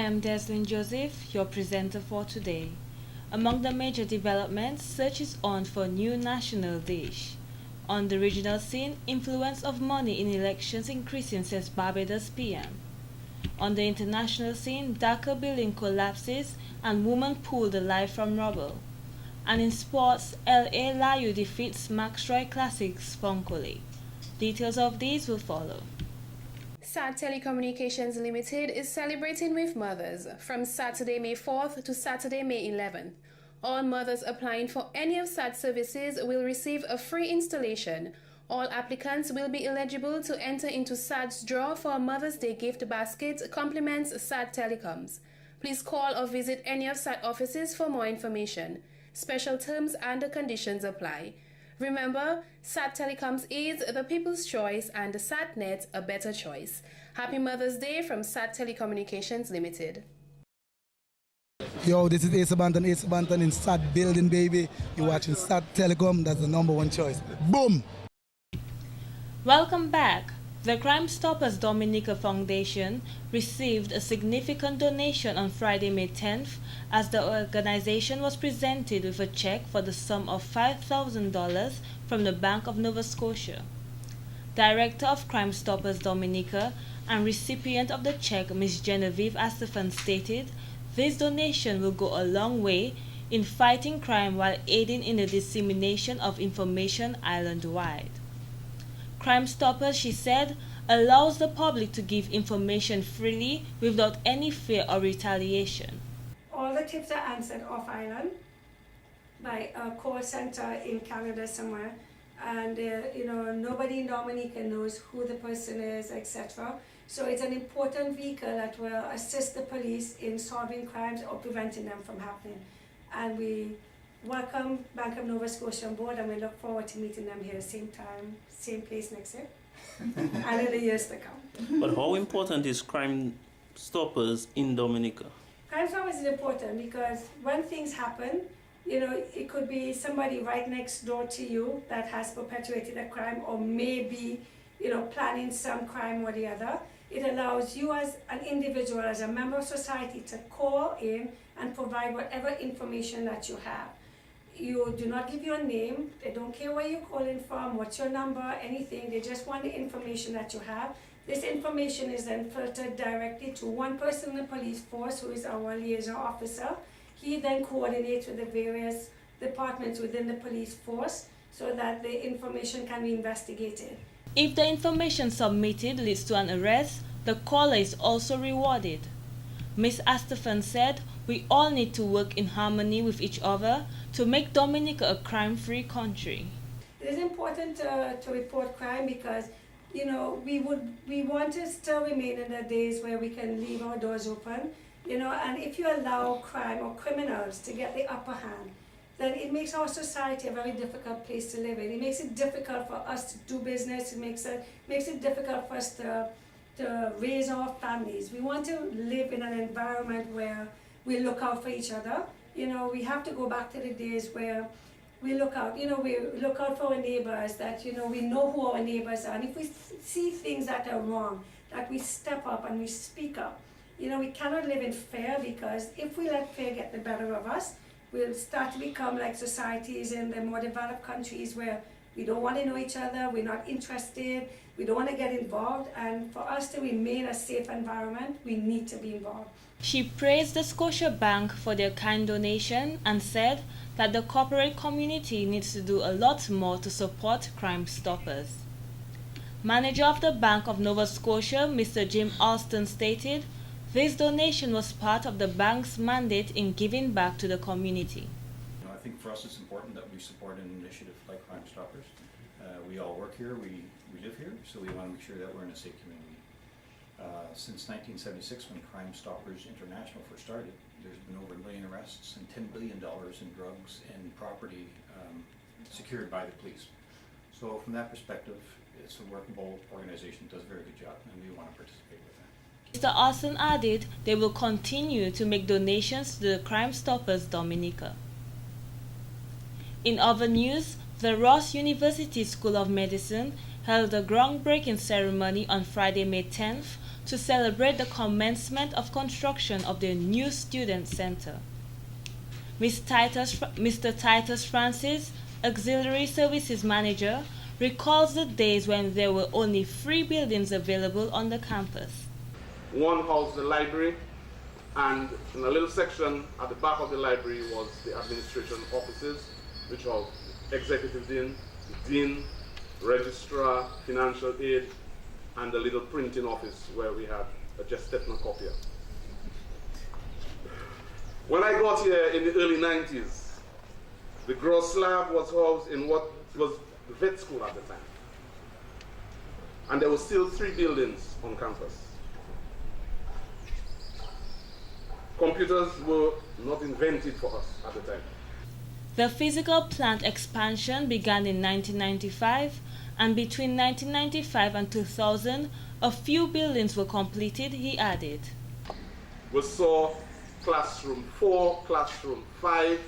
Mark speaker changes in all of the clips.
Speaker 1: am Deslin Joseph, your presenter for today. Among the major developments, search is on for new national dish. On the regional scene, influence of money in elections increasing, says Barbados PM. On the international scene, Dhaka building collapses and woman pulled alive from rubble. And in sports, LA Layu defeats Maxroy Classics Funkole. Details of these will follow.
Speaker 2: SAT Telecommunications Limited is celebrating with mothers from Saturday, May 4th to Saturday, May 11th. All mothers applying for any of SAT services will receive a free installation. All applicants will be eligible to enter into SAT's draw for a Mother's Day gift basket compliments SAT Telecoms. Please call or visit any of SAT offices for more information. Special terms and conditions apply. Remember, SAT Telecoms is the people's choice and SATnet a better choice. Happy Mother's Day from SAT Telecommunications Limited.
Speaker 3: Yo, this is Ace Banton in SAT building, baby. You're watching SAT Telecom, that's the #1 choice. Boom!
Speaker 1: Welcome back. The Crime Stoppers Dominica Foundation received a significant donation on Friday, May 10th, as the organization was presented with a check for the sum of $5,000 from the Bank of Nova Scotia. Director of Crime Stoppers Dominica and recipient of the check, Ms. Genevieve Astafan, stated, "This donation will go a long way in fighting crime while aiding in the dissemination of information island-wide." Crime Stoppers, she said, allows the public to give information freely without any fear or retaliation.
Speaker 4: All the tips are answered off island by a call center in Canada somewhere, and nobody in Dominica knows who the person is, etc. So it's an important vehicle that will assist the police in solving crimes or preventing them from happening. And we welcome Bank of Nova Scotia on board, and we look forward to meeting them here same time, same place next year, and in the years to come.
Speaker 5: But how important is Crime Stoppers in Dominica?
Speaker 4: Crime Stoppers is important because when things happen, it could be somebody right next door to you that has perpetuated a crime or maybe, planning some crime or the other. It allows you as an individual, as a member of society, to call in and provide whatever information that you have. You do not give your name, they don't care where you're calling from, what's your number, anything, they just want the information that you have. This information is then filtered directly to one person in the police force, who is our liaison officer. He then coordinates with the various departments within the police force so that the information can be investigated.
Speaker 1: If the information submitted leads to an arrest, the caller is also rewarded. Ms. Astafan said, "We all need to work in harmony with each other to make Dominica a crime-free country."
Speaker 4: It is important to report crime because, we want to still remain in the days where we can leave our doors open, and if you allow crime or criminals to get the upper hand, then it makes our society a very difficult place to live in. It makes it difficult for us to do business. It makes it difficult for us to raise our families. We want to live in an environment where we look out for each other. We have to go back to the days where we look out, we look out for our neighbors, that, we know who our neighbors are. And if we see things that are wrong, that we step up and we speak up. We cannot live in fear, because if we let fear get the better of us, we'll start to become like societies in the more developed countries where we don't want to know each other, we're not interested, we don't want to get involved, and for us to remain a safe environment, we need to be involved.
Speaker 1: She praised the Scotia Bank for their kind donation and said that the corporate community needs to do a lot more to support Crime Stoppers. Manager of the Bank of Nova Scotia, Mr. Jim Alston, stated, "This donation was part of the bank's mandate in giving back to the community."
Speaker 6: I think for us it's important that we support an initiative like Crime Stoppers. We all work here, we live here, so we want to make sure that we're in a safe community. Since 1976, when Crime Stoppers International first started, there's been over 1 million arrests and $10 billion in drugs and property secured by the police. So from that perspective, it's a workable organization, does a very good job, and we want to participate with that.
Speaker 1: Mr. Austin added they will continue to make donations to the Crime Stoppers Dominica. In other news, the Ross University School of Medicine held a groundbreaking ceremony on Friday, May 10th to celebrate the commencement of construction of the new student center. Mr. Titus Francis, Auxiliary Services Manager, recalls the days when there were only 3 buildings available on the campus.
Speaker 7: One housed the library, and in a little section at the back of the library was the administration offices, which are executive dean, registrar, financial aid, and the little printing office where we had a Gestetner copier. When I got here in the early 90s, the gross slab was housed in what was the vet school at the time. And there were still 3 buildings on campus. Computers were not invented for us at the time.
Speaker 1: The physical plant expansion began in 1995, and between 1995 and 2000, a few buildings were completed, he added.
Speaker 7: We saw classroom 4, classroom 5,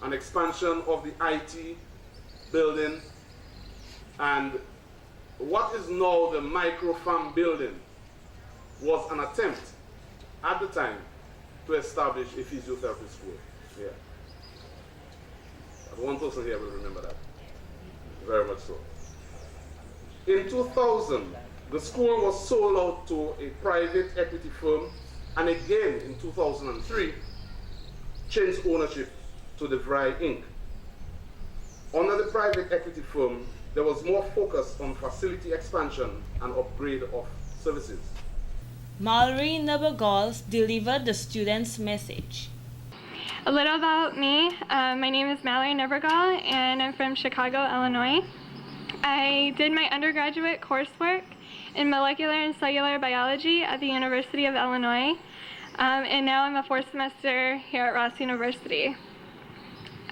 Speaker 7: an expansion of the IT building, and what is now the microfarm building was an attempt at the time to establish a physiotherapy school here. One person here will remember that, very much so. In 2000, the school was sold out to a private equity firm, and again in 2003, changed ownership to DeVry Inc. Under the private equity firm, there was more focus on facility expansion and upgrade of services.
Speaker 1: Mallory Nabergals delivered the students' message.
Speaker 8: A little about me. My name is Mallory Nevergal, and I'm from Chicago, Illinois. I did my undergraduate coursework in molecular and cellular biology at the University of Illinois, and now I'm a 4th semester here at Ross University.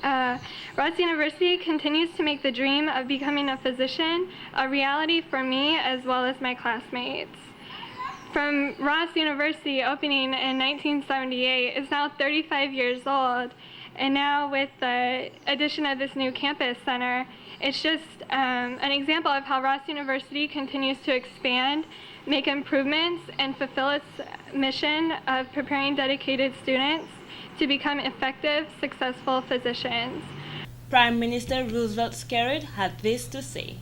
Speaker 8: Ross University continues to make the dream of becoming a physician a reality for me as well as my classmates. From Ross University opening in 1978 is now 35 years old, and now with the addition of this new campus center, it's just an example of how Ross University continues to expand, make improvements, and fulfill its mission of preparing dedicated students to become effective, successful physicians.
Speaker 1: Prime Minister Roosevelt Skerrit had this to say.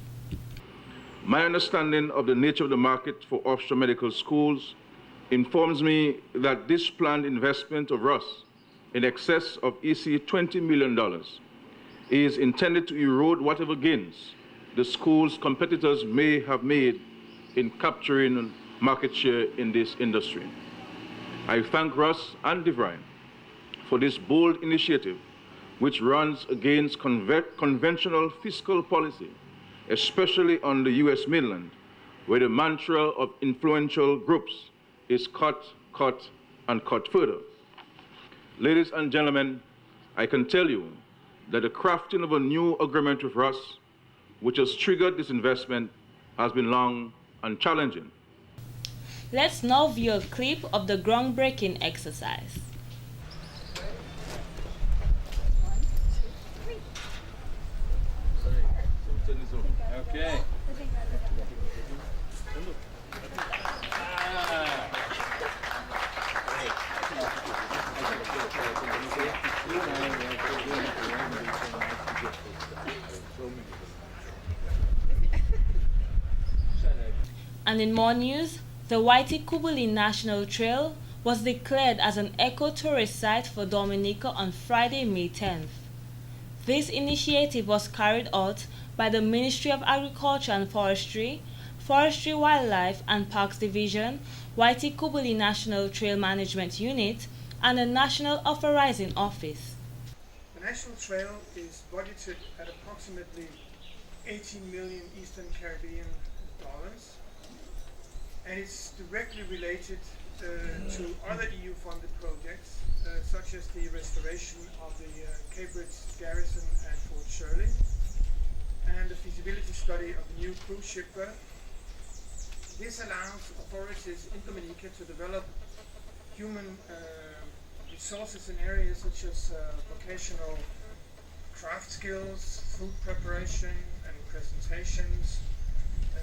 Speaker 9: My understanding of the nature of the market for offshore medical schools informs me that this planned investment of Ross in excess of $20 million is intended to erode whatever gains the school's competitors may have made in capturing market share in this industry. I thank Ross and DeVry for this bold initiative, which runs against conventional fiscal policy, especially on the U.S. mainland, where the mantra of influential groups is cut, cut, and cut further. Ladies and gentlemen, I can tell you that the crafting of a new agreement with Ross, which has triggered this investment, has been long and challenging.
Speaker 1: Let's now view a clip of the groundbreaking exercise.
Speaker 10: Okay.
Speaker 1: And in more news, the Waitikubuli National Trail was declared as an eco-tourist site for Dominica on Friday, May 10th. This initiative was carried out by the Ministry of Agriculture and Forestry, Forestry, Wildlife and Parks Division, Waitikubuli National Trail Management Unit, and the National Authorizing Office.
Speaker 11: The National Trail is budgeted at approximately 18 million Eastern Caribbean dollars, and it's directly related to other EU-funded projects, such as the restoration of the Cape Bridge Garrison at Fort Shirley, and the feasibility study of the new cruise ship berth. This allows authorities in Dominica to develop human resources in areas such as vocational craft skills, food preparation and presentations,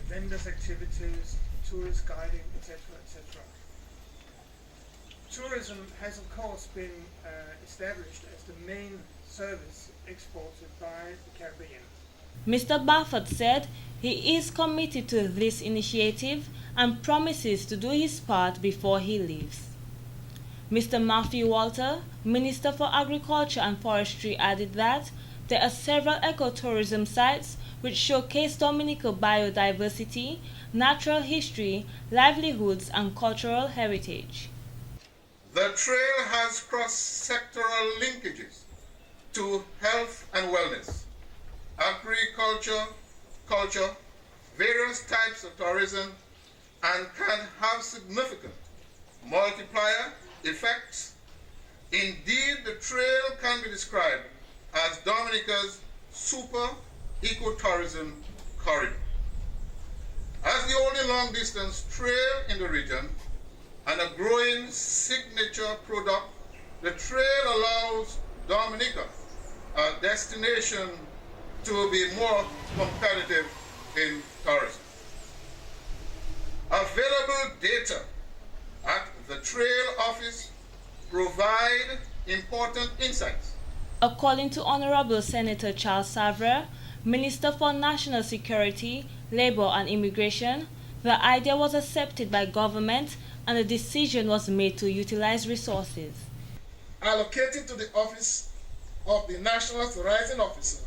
Speaker 11: vendors' activities, tourist guiding, etc., etc. Tourism has, of course, been established as the main service exported by the Caribbean.
Speaker 1: Mr. Baffert said he is committed to this initiative and promises to do his part before he leaves. Mr. Matthew Walter, Minister for Agriculture and Forestry, added that there are several ecotourism sites which showcase Dominican biodiversity, natural history, livelihoods, and cultural heritage.
Speaker 7: The trail has cross-sectoral linkages to health and wellness, agriculture, culture, various types of tourism, and can have significant multiplier effects. Indeed, the trail can be described as Dominica's super ecotourism corridor. As the only long-distance trail in the region and a growing signature product, the trail allows Dominica, a destination, to be more competitive in tourism. Available data at the Trail Office provide important insights.
Speaker 1: According to Honorable Senator Charles Savre, Minister for National Security, Labor and Immigration, the idea was accepted by government and a decision was made to utilize resources
Speaker 12: allocated to the Office of the National Authorizing Officer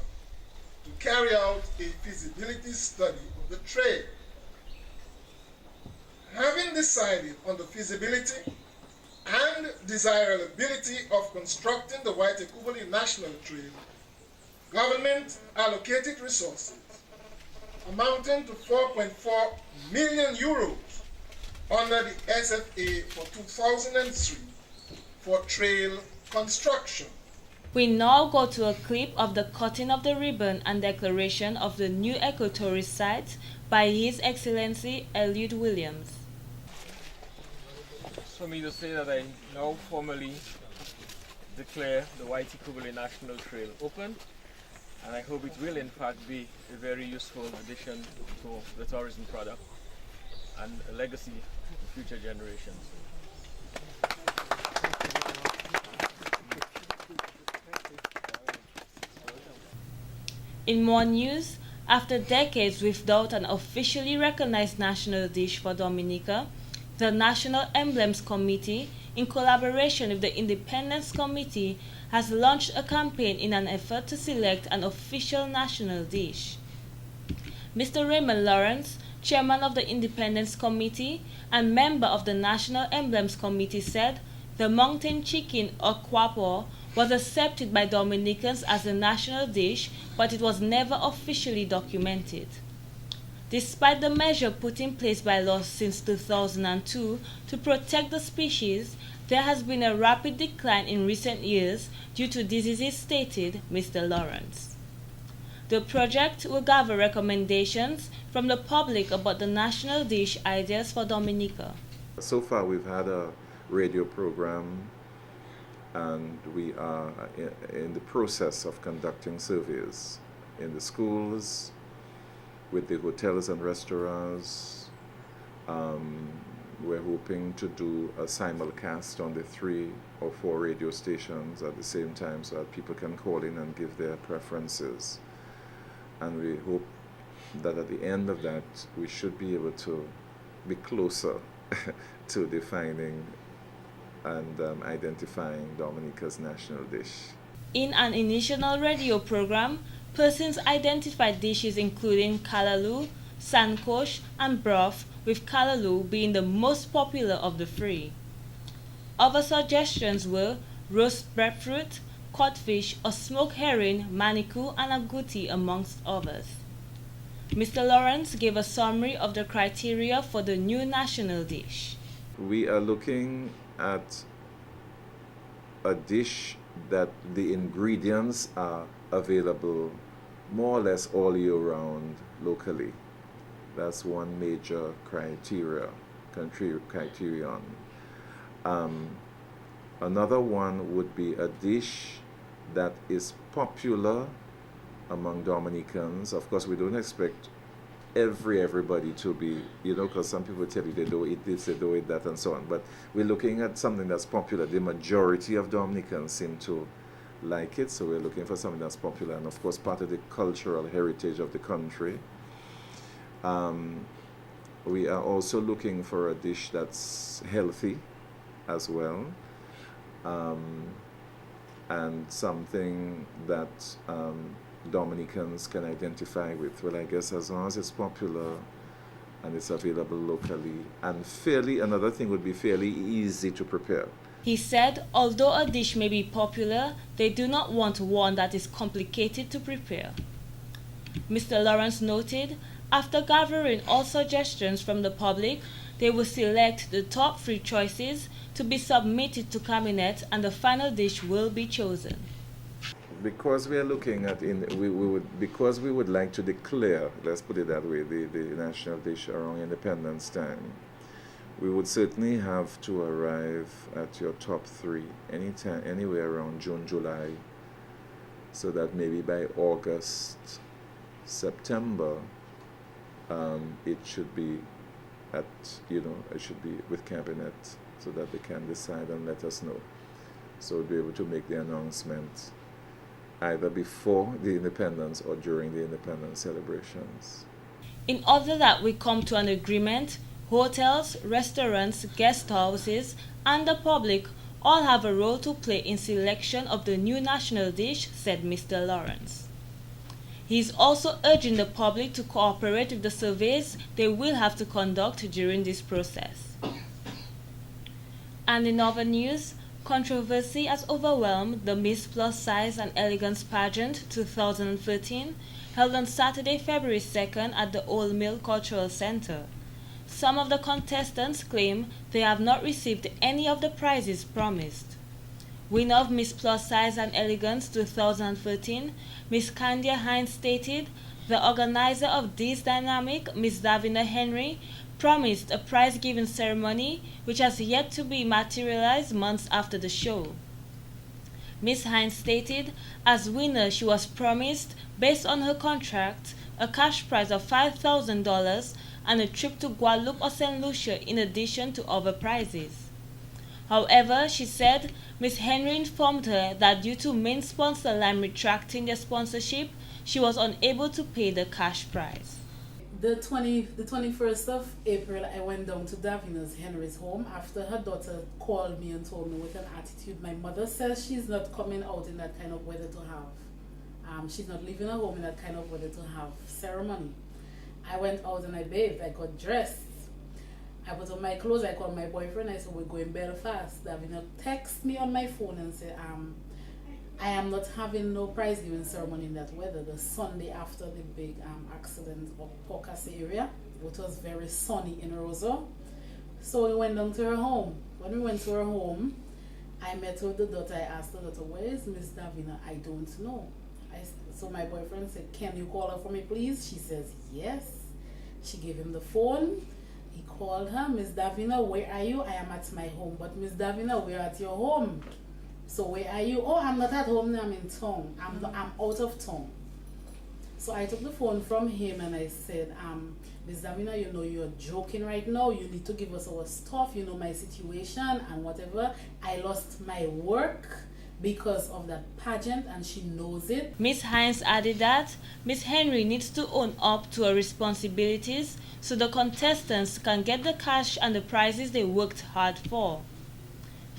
Speaker 12: to carry out a feasibility study of the trail. Having decided on the feasibility and desirability of constructing the Waitekubuli National Trail, government allocated resources amounting to 4.4 million euros under the SFA for 2003 for trail construction.
Speaker 1: We now go to a clip of the cutting of the ribbon and declaration of the new ecotourist site by His Excellency Eliud Williams.
Speaker 10: For me to say that I now formally declare the Waitekubuli National Trail open, and I hope it will in fact be a very useful addition to the tourism product and a legacy for future generations.
Speaker 1: In more news, after decades without an officially recognized national dish for Dominica, the National Emblems Committee, in collaboration with the Independence Committee, has launched a campaign in an effort to select an official national dish. Mr. Raymond Lawrence, chairman of the Independence Committee and member of the National Emblems Committee, said the mountain chicken or quapo was accepted by Dominicans as a national dish, but it was never officially documented. Despite the measure put in place by law since 2002 to protect the species, there has been a rapid decline in recent years due to diseases, stated Mr. Lawrence. The project will gather recommendations from the public about the national dish ideas for Dominica.
Speaker 13: So far we've had a radio program and we are in the process of conducting surveys in the schools, with the hotels and restaurants. We're hoping to do a simulcast on the 3 or 4 radio stations at the same time so that people can call in and give their preferences. And we hope that at the end of that, we should be able to be closer to defining and identifying Dominica's national dish.
Speaker 1: In an initial radio program, persons identified dishes including kalaloo, sancoch, and broth, with kalaloo being the most popular of the 3. Other suggestions were roast breadfruit, codfish, or smoked herring, manikou, and agouti, amongst others. Mr. Lawrence gave a summary of the criteria for the new national dish.
Speaker 13: We are looking at a dish that the ingredients are available more or less all year round locally. That's one major criterion. Another one would be a dish that is popular among Dominicans. Of course, we don't expect everybody to be, because some people tell you they don't eat this, they don't eat that, and so on. But we're looking at something that's popular. The majority of Dominicans seem to like it, so we're looking for something that's popular, and of course part of the cultural heritage of the country. We are also looking for a dish that's healthy as well, and something that Dominicans can identify with. Well, I guess as long as it's popular and it's available locally, and another thing would be fairly easy to prepare.
Speaker 1: He said, although a dish may be popular, they do not want one that is complicated to prepare. Mr. Lawrence noted, after gathering all suggestions from the public, they will select the top 3 choices to be submitted to Cabinet, and the final dish will be chosen.
Speaker 13: Because we are looking at, because we would like to declare, let's put it that way, the national dish around Independence Time, we would certainly have to arrive at your top 3 anywhere around June, July, so that maybe by August, September, it should be it should be with Cabinet, so that they can decide and let us know. So we'll be able to make the announcement either before the independence or during the independence celebrations.
Speaker 1: In order that we come to an agreement, hotels, restaurants, guest houses, and the public all have a role to play in selection of the new national dish, said Mr. Lawrence. He is also urging the public to cooperate with the surveys they will have to conduct during this process. And in other news, controversy has overwhelmed the Miss Plus Size and Elegance Pageant 2013, held on Saturday, February 2nd at the Old Mill Cultural Center. Some of the contestants claim they have not received any of the prizes promised. Winner of Miss Plus Size and Elegance 2013, Miss Candia Hines stated, the organizer of this dynamic, Miss Davina Henry, promised a prize-giving ceremony which has yet to be materialized months after the show. Ms. Hines stated, as winner she was promised, based on her contract, a cash prize of $5,000 and a trip to Guadeloupe or St. Lucia in addition to other prizes. However, she said, Ms. Henry informed her that due to main sponsor Lime retracting their sponsorship, she was unable to pay the cash prize.
Speaker 14: The 21st of April, I went down to Davina's Henry's home after her daughter called me and told me with an attitude, my mother says she's not coming out in that kind of weather to have, she's not leaving her home in that kind of weather to have ceremony. I went out and I bathed, I got dressed. I put on my clothes, I called my boyfriend, I said, we're going Belfast. Davina texted me on my phone and said, I am not having no prize giving ceremony in that weather. The Sunday after the big accident of Pocasset area, it was very sunny in Roseau. So we went down to her home. When we went to her home, I met with the daughter. I asked the daughter, where is Miss Davina? I don't know. So my boyfriend said, can you call her for me, please? She says, yes. She gave him the phone. He called her, Miss Davina, where are you? I am at my home. But Miss Davina, we're at your home. So where are you? Oh, I'm not at home now, I'm in town. I'm out of town. So I took the phone from him and I said, Miss Davina, you know you're joking right now. You need to give us our stuff. You know my situation and whatever. I lost my work because of that pageant and she knows it.
Speaker 1: Miss Hines added that Miss Henry needs to own up to her responsibilities so the contestants can get the cash and the prizes they worked hard for.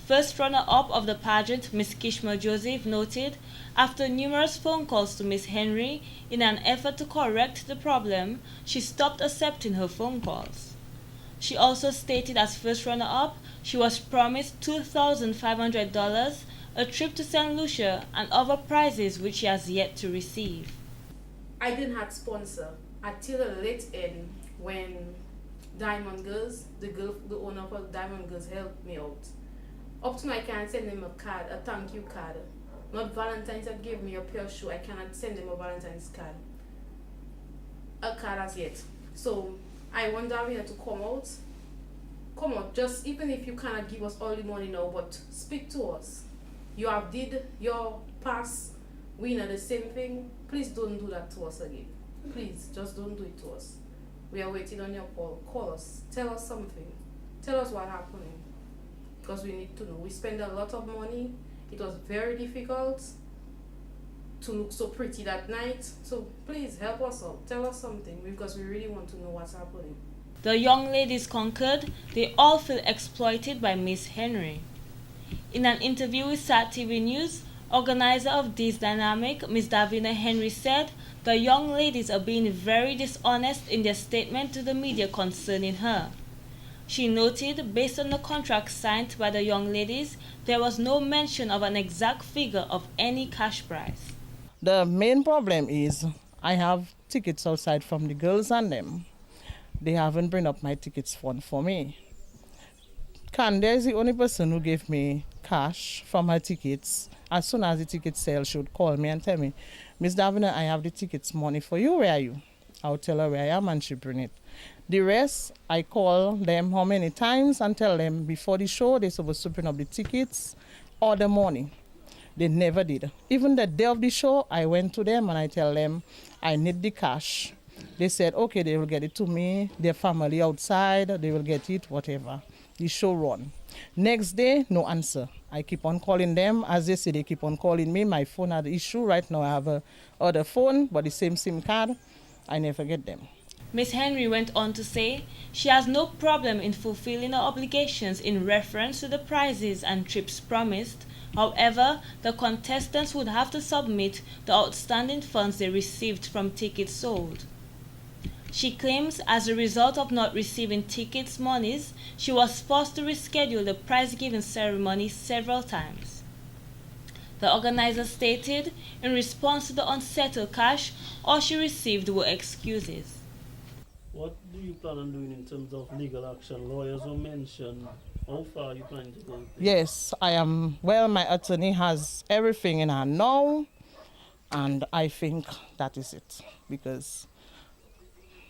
Speaker 1: First runner-up of the pageant, Miss Kishma Joseph, noted, after numerous phone calls to Miss Henry in an effort to correct the problem, she stopped accepting her phone calls. She also stated as first runner-up, she was promised $2,500, a trip to St. Lucia, and other prizes which she has yet to receive.
Speaker 2: I didn't have sponsor until the late end when Diamond Girls, the owner of Diamond Girls, helped me out. Up to now, I can't send him a card, a thank you card. Not Valentine's that gave me a pair of shoes. I cannot send him a Valentine's card. A card as yet. So I want Davina to come out. Come out, just even if you cannot give us all the money now, but speak to us. You have did your past winner the same thing. Please don't do that to us again. Please, just don't do it to us. We are waiting on your call. Call us. Tell us something. Tell us what's happening. Because we need to know. We spend a lot of money. It was very difficult to look so pretty that night. So please help us out. Tell us something because we really want to know what's happening.
Speaker 1: The young ladies concurred they all feel exploited by Miss Henry. In an interview with SAT TV News, organizer of this dynamic, Ms. Davina Henry, said the young ladies are being very dishonest in their statement to the media concerning her. She noted, based on the contract signed by the young ladies, there was no mention of an exact figure of any cash prize.
Speaker 15: The main problem is I have tickets outside from the girls and them. They haven't bring up my tickets fund for me. Kanda is the only person who gave me cash from her tickets. As soon as the ticket sale, she would call me and tell me, Miss Davina, I have the tickets money for you. Where are you? I'll tell her where I am and she bring it. The rest, I call them how many times and tell them before the show they're supposed to bring up the tickets or the money. They never did. Even the day of the show, I went to them and I tell them I need the cash. They said, okay, they will get it to me, their family outside, they will get it, whatever. The show run. Next day, no answer. I keep on calling them. As they say, they keep on calling me. My phone had issue. Right now, I have a other phone, but the same SIM card. I never get them.
Speaker 1: Ms. Henry went on to say she has no problem in fulfilling her obligations in reference to the prizes and trips promised. However, the contestants would have to submit the outstanding funds they received from tickets sold. She claims as a result of not receiving tickets monies, she was forced to reschedule the prize-giving ceremony several times. The organizer stated, in response to the unsettled cash, all she received were excuses.
Speaker 5: What do you plan on doing in terms of legal action? Lawyers will mention how far you plan to go?
Speaker 15: Yes, I am. Well, my attorney has everything in her now, and I think that is it. Because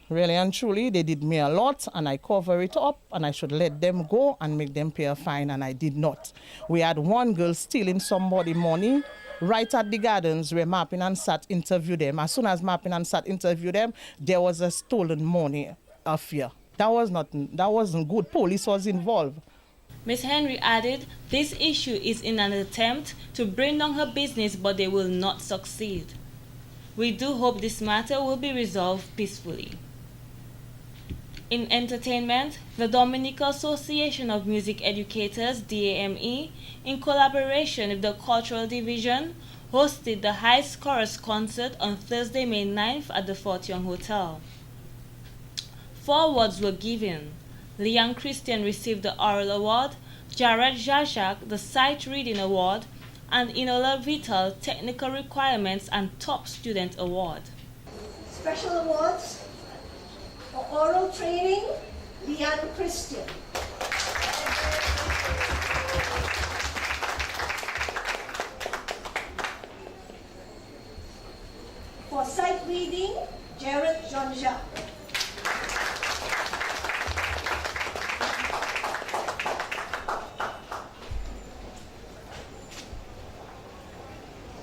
Speaker 15: really and truly, they did me a lot, and I cover it up, and I should let them go and make them pay a fine, and I did not. We had one girl stealing somebody money right at the gardens where Mappin and Sat interviewed them. As soon as Mappin and Sat interviewed them, there was a stolen money affair. That wasn't good. Police was involved.
Speaker 1: Ms. Henry added, this issue is in an attempt to bring down her business, but they will not succeed. We do hope this matter will be resolved peacefully. In entertainment, the Dominica Association of Music Educators, DAME, in collaboration with the Cultural Division, hosted the High Scorers Concert on Thursday, May 9th at the Fort Young Hotel. 4 awards were given. Leon Christian received the Oral Award, Jared Jajak the Sight Reading Award, and Inola Vital Technical Requirements and Top Student Award.
Speaker 4: Special awards for oral training, Leon Christian. For sight reading, Jared Jean-Jacques.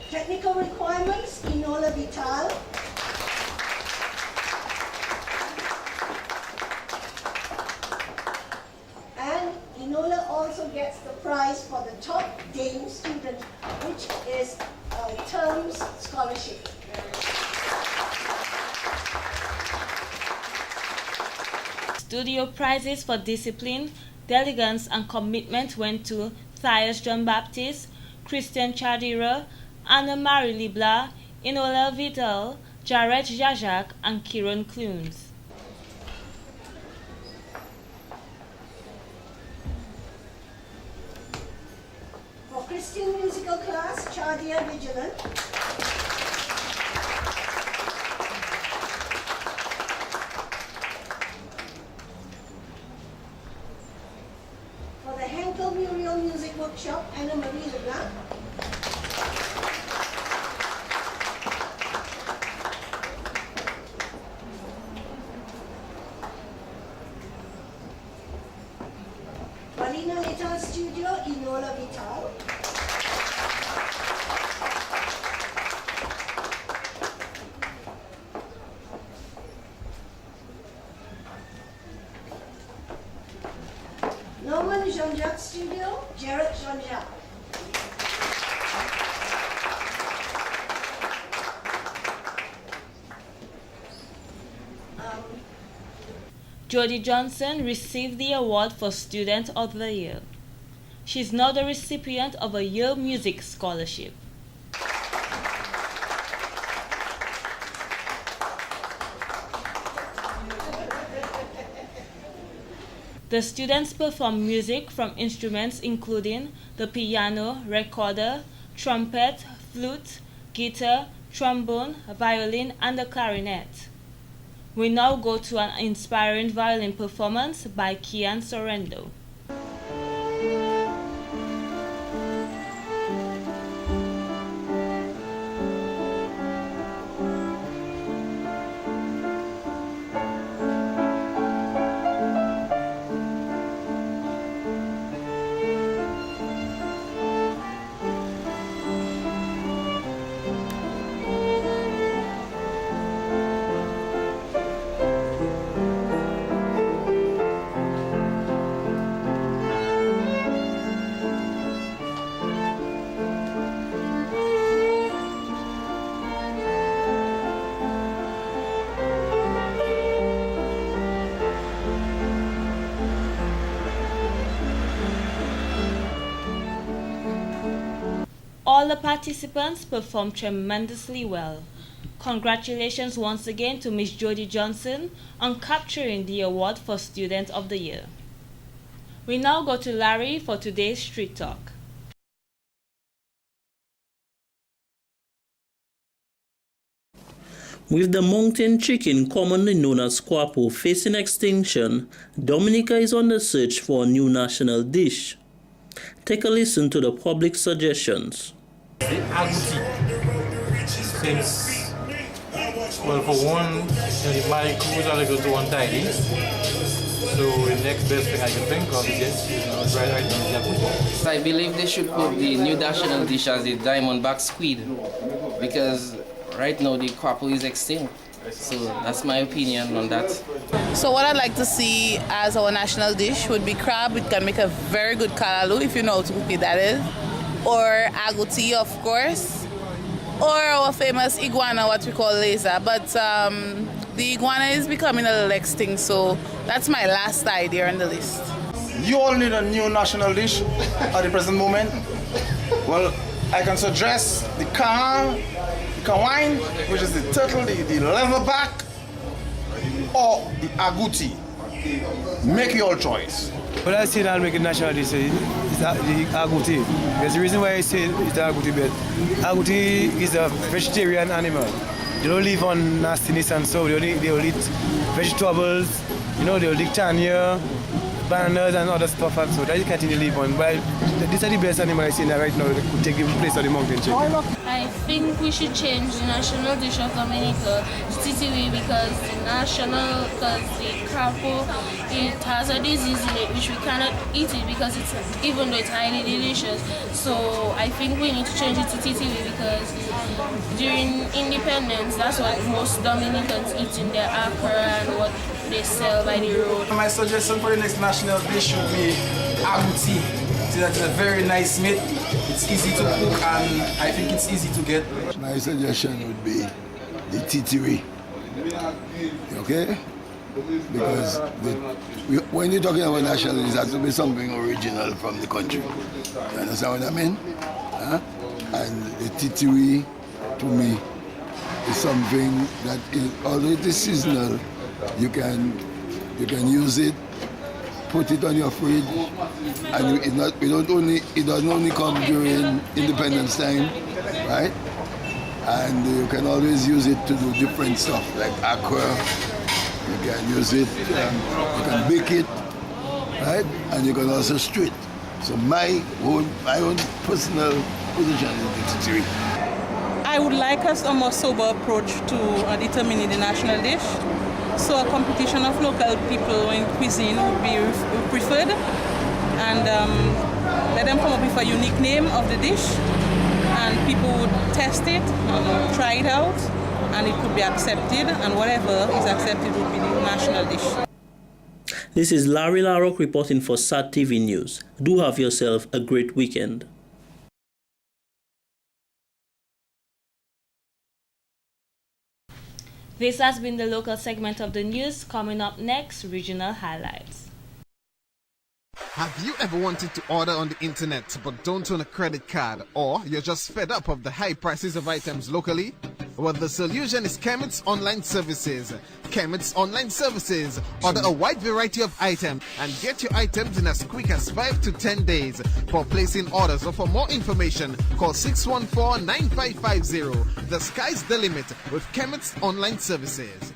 Speaker 4: Technical requirements, Inola Vital. And Inola also gets the prize for the top Dane student, which is a terms scholarship.
Speaker 1: Studio prizes for discipline, diligence, and commitment went to Thias John Baptist, Christian Chadira, Anna Marie Libla, Inola Vidal, Jared Jajak, and Kieran Clunes.
Speaker 4: For Christian musical class, Chadia Vigilant. For the Henkel Muriel Music Workshop, Anna Marie Leblanc. Marina Little Studio, Inola Vital.
Speaker 16: Jean-Jacques Studio, Jarrett Jean-Jacques.
Speaker 1: Jody Johnson received the award for Student of the Year. She is now the recipient of a Yale Music Scholarship. The students perform music from instruments including the piano, recorder, trumpet, flute, guitar, trombone, violin, and the clarinet. We now go to an inspiring violin performance by Kian Sorrento. All the participants performed tremendously well. Congratulations once again to Miss Jody Johnson on capturing the award for Student of the Year. We now go to Larry for today's Street Talk.
Speaker 17: With the mountain chicken, commonly known as quapo, facing extinction, Dominica is on the search for a new national dish. Take a listen to the public suggestions.
Speaker 18: The agouti. Since, well, for one, my crews are like to untidy. So the next best thing I can think of is right now the agouti.
Speaker 19: I believe they should put the new national dish as the diamondback squid, because right now the quapo is extinct. So that's my opinion on that.
Speaker 20: So what I'd like to see as our national dish would be crab. It can make a very good kalalu if you know how to cook it, that is. Or agouti, of course. Or our famous iguana, what we call laser. But the iguana is becoming a little extinct, so that's my last idea on the list.
Speaker 21: You all need a new national dish at the present moment. Well, I can suggest the kawine, which is the turtle, the leatherback, or the agouti. Make your choice.
Speaker 22: Well, I say I'll make a national dish is the agouti. There's a reason why I say it's the agouti, but agouti is a vegetarian animal. They don't live on nastiness and so they'll eat vegetables, they'll eat tanya, bananas and other stuff, and so that you can't really live on. But these are the best animals I see right now that could take the place of the mountain chicken.
Speaker 23: I think we should change the national dish of Dominica to titiwi, because the crapo, it has a disease in it which we cannot eat it because even though it's highly delicious. So I think we need to change it to titiwi, because during independence that's what most Dominicans eat in their akra and what they sell by the road.
Speaker 21: My suggestion for the next national dish should be agouti. So that's a very nice meat. It's easy to cook and I think it's easy to get.
Speaker 24: My suggestion would be the titiwi. Okay? Because when you're talking about national, it has to be something original from the country. You understand what I mean? Huh? And the titiwi, to me, is something that is, although it is seasonal, you can use it, put it on your fridge, and it doesn't only come during Independence time, right? And you can always use it to do different stuff like aqua. You can use it, you can bake it, right? And you can also stew it. So my own personal position is the titiwi.
Speaker 25: I would like us a more sober approach to determining the national dish. So a competition of local people in cuisine would be preferred, and let them come up with a unique name of the dish, and people would test it, try it out, and it could be accepted, and whatever is accepted would be the national dish.
Speaker 17: This is Larry Larrock reporting for SAT TV News. Do have yourself a great weekend.
Speaker 1: This has been the local segment of the news. Coming up next, regional highlights.
Speaker 3: Have you ever wanted to order on the internet but don't own a credit card, or you're just fed up of the high prices of items locally? Well, the solution is Kemet's Online Services. Kemet's Online Services order a wide variety of items and get your items in as quick as 5 to 10 days. For placing orders or for more information, call 614-9550. The sky's the limit with Kemet's Online Services.